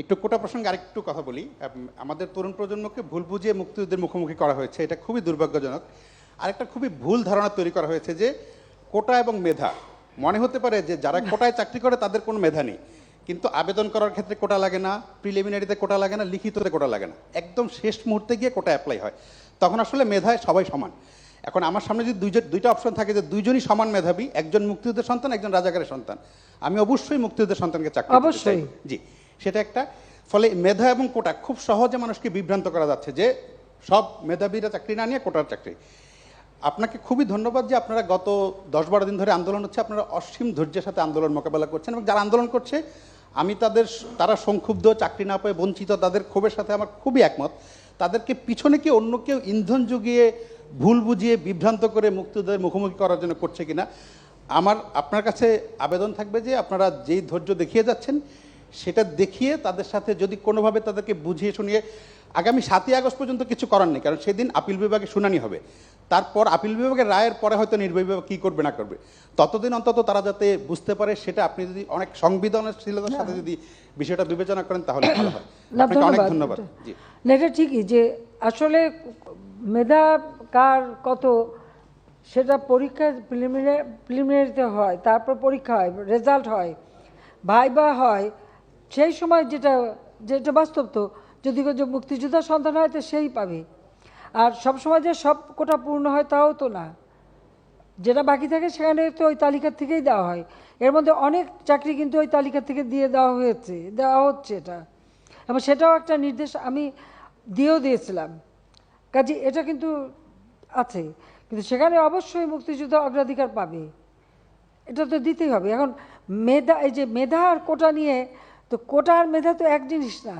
একটু কোটা প্রসঙ্গে আরেকটু কথা বলি। আমাদের তরুণ প্রজন্মকে ভুল বুঝিয়ে মুক্তিযুদ্ধের মুখোমুখি করা হয়েছে, এটা খুবই দুর্ভাগ্যজনক। আরেকটা খুবই ভুল ধারণা তৈরি করা হয়েছে যে কোটা এবং মেধা, মনে হতে পারে যে যারা কোটায় চাকরি করে তাদের কোনো মেধা নেই, কিন্তু আবেদন করার ক্ষেত্রে কোটা লাগে না, প্রিলিমিনারিতে কোটা লাগে না, লিখিততে কোটা লাগে না, একদম শেষ মুহূর্তে গিয়ে কোটা অ্যাপ্লাই হয়। তখন আসলে মেধায় সবাই সমান। এখন আমার সামনে যদি দুইটা অপশন থাকে যে দুইজনই সমান মেধাবী, একজন মুক্তিযুদ্ধের সন্তান, একজন রাজাকারের সন্তান, আমি অবশ্যই মুক্তিযুদ্ধের সন্তানকে চাকরি দিতে চাই। অবশ্যই। জি, সেটা একটা। ফলে মেধা এবং কোটা খুব সহজে মানুষকে বিভ্রান্ত করা যাচ্ছে যে সব মেধাবীরা চাকরি না নিয়ে কোটার চাকরি। আপনাকে খুবই ধন্যবাদ যে আপনারা গত 10-12 দিন ধরে আন্দোলন হচ্ছে, আপনারা অসীম ধৈর্যের সাথে আন্দোলন মোকাবেলা করছেন, এবং যারা আন্দোলন করছে আমি তারা সংক্ষুব্ধ, চাকরি না পেয়ে বঞ্চিত, তাদের ক্ষোভের সাথে আমার খুবই একমত। তাদেরকে পিছনে কি অন্য কেউ ইন্ধন জুগিয়ে ভুল বুঝিয়ে বিভ্রান্ত করে মুক্তিযুদ্ধের মুখোমুখি করার জন্য করছে কিনা, আমার আপনার কাছে আবেদন থাকবে যে আপনারা যেই ধৈর্য দেখিয়ে যাচ্ছেন সেটা দেখিয়ে তাদের সাথে যদি কোনোভাবে তাদেরকে বুঝিয়ে শুনিয়ে, আগামী 7ই আগস্ট পর্যন্ত কিছু করার নেই, কারণ সেদিন আপিল বিভাগে শুনানি হবে, তারপর আপিল বিভাগের রায়ের পরে হয়তো নির্বাহী বিভাগ কী করবে না করবে, ততদিন অন্তত তারা যাতে বুঝতে পারে, সেটা আপনি যদি অনেক সংবেদনশীলতার সাথে যদি বিষয়টা বিবেচনা করেন তাহলে ভালো হয়। আপনাকে অনেক ধন্যবাদ। জি না, এটা ঠিকই যে আসলে মেধা কার কত সেটা পরীক্ষা প্রিলিমিনারিতে হয়, তারপর পরীক্ষা হয়, রেজাল্ট হয়, ভাইবা হয়, সেই সময় যেটা যেটা বাস্তব। তো যদি মুক্তিযোদ্ধার সন্তান হয় তো সেই পাবে। আর সব সময় যে সব কোটা পূর্ণ হয় তাও তো না, যেটা বাকি থাকে সেখানে তো ওই তালিকা থেকেই দেওয়া হয়। এর মধ্যে অনেক চাকরি কিন্তু ওই তালিকা থেকে দেওয়া হচ্ছে এটা, এবং সেটাও একটা নির্দেশ আমি দিয়েছিলাম। কাজে এটা কিন্তু আছে, কিন্তু সেখানে অবশ্যই মুক্তিযুদ্ধ অগ্রাধিকার পাবে, এটা তো দিতেই হবে। এখন মেধা, এই যে মেধা আর কোটা নিয়ে, তো কোটা আর মেধা তো এক জিনিস না,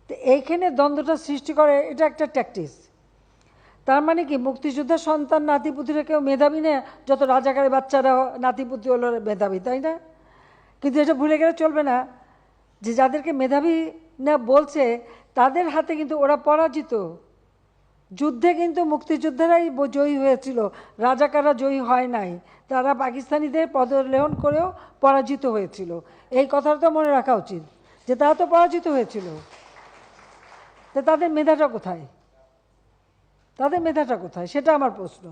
তো এইখানে দ্বন্দ্বটা সৃষ্টি করে, এটা একটা ট্যাকটিস। তার মানে কি মুক্তিযোদ্ধার সন্তান নাতিপুতিরা কেউ মেধাবী না, যত রাজাকারের বাচ্চারা নাতিপুতি হলো মেধাবী, তাই না? কিন্তু এটা ভুলে গেলে চলবে না যে যাদেরকে মেধাবী না বলছে তাদের হাতে কিন্তু ওরা পরাজিত। যুদ্ধে কিন্তু মুক্তিযোদ্ধারাই জয়ী হয়েছিল, রাজাকাররা জয়ী হয় নাই, তারা পাকিস্তানিদের পদলেহন করেও পরাজিত হয়েছিল। এই কথাটা তো মনে রাখা উচিত যে তারা তো পরাজিত হয়েছিল। তো তাদের মেধাটা কোথায়, সেটা আমার প্রশ্ন।